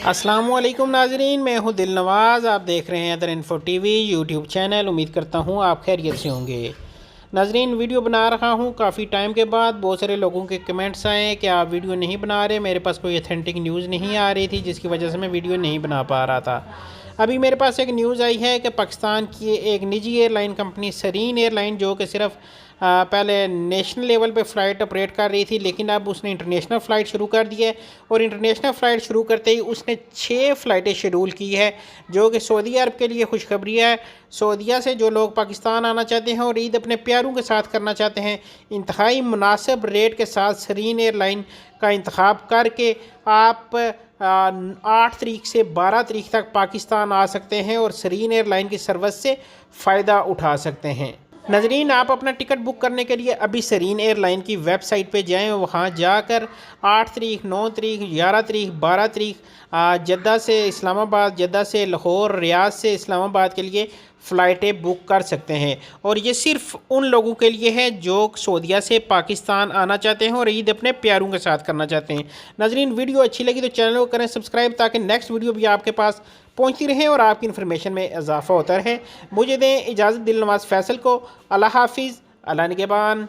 अस्सलामुअलैकुम नाजरीन, मैं हूं दिल नवाज़। आप देख रहे हैं other info TV YouTube channel. उम्मीद करता हूं आप खैरियत से होंगे। नाजरीन, वीडियो बना रहा हूं काफ़ी टाइम के बाद। बहुत सारे लोगों के कमेंट्स आए कि आप वीडियो नहीं बना रहे। मेरे पास कोई अथेंटिक न्यूज़ नहीं आ रही थी, जिसकी वजह से मैं वीडियो नहीं बना पा रहा था। अभी मेरे पास एक न्यूज़ आई है कि पाकिस्तान की एक निजी एयरलाइन कंपनी सरीन एयरलाइन, जो कि सिर्फ पहले नेशनल लेवल पे फ़्लाइट ऑपरेट कर रही थी, लेकिन अब उसने इंटरनेशनल फ़्लाइट शुरू कर दी है। और इंटरनेशनल फ़्लाइट शुरू करते ही उसने 6 फ़्लाइटें शेड्यूल की है, जो कि सऊदी अरब के लिए खुशखबरी है। सऊदीया से जो लोग पाकिस्तान आना चाहते हैं और ईद अपने प्यारों के साथ करना चाहते हैं, इंतहाई मुनासिब रेट के साथ सरीन एयरलाइन का इंतखाब करके आप 8 तारीख से 12 तारीख तक पाकिस्तान आ सकते हैं और सरीन एयरलाइन की सर्विस से फ़ायदा उठा सकते हैं। नजरीन, आप अपना टिकट बुक करने के लिए अभी सरीन एयरलाइन की वेबसाइट पे जाएं। वहाँ जाकर 8 तारीख, 9 तारीख, 11 तारीख, 12 तारीख जद्दा से इस्लामाबाद, जद्दा से लाहौर, रियाद से इस्लामाबाद के लिए फ़्लाइटें बुक कर सकते हैं। और ये सिर्फ उन लोगों के लिए है जो सऊदीया से पाकिस्तान आना चाहते हैं और ईद अपने प्यारों के साथ करना चाहते हैं। नाजरीन, वीडियो अच्छी लगी तो चैनल को करें सब्सक्राइब, ताकि नेक्स्ट वीडियो भी आपके पास पहुंचती रहे और आपकी इन्फॉर्मेशन में इजाफा होता रहे। मुझे दें इजाज़त दिल नवाज़ फैसल को। अल्लाह हाफिज़, अल्लाह निगहबान।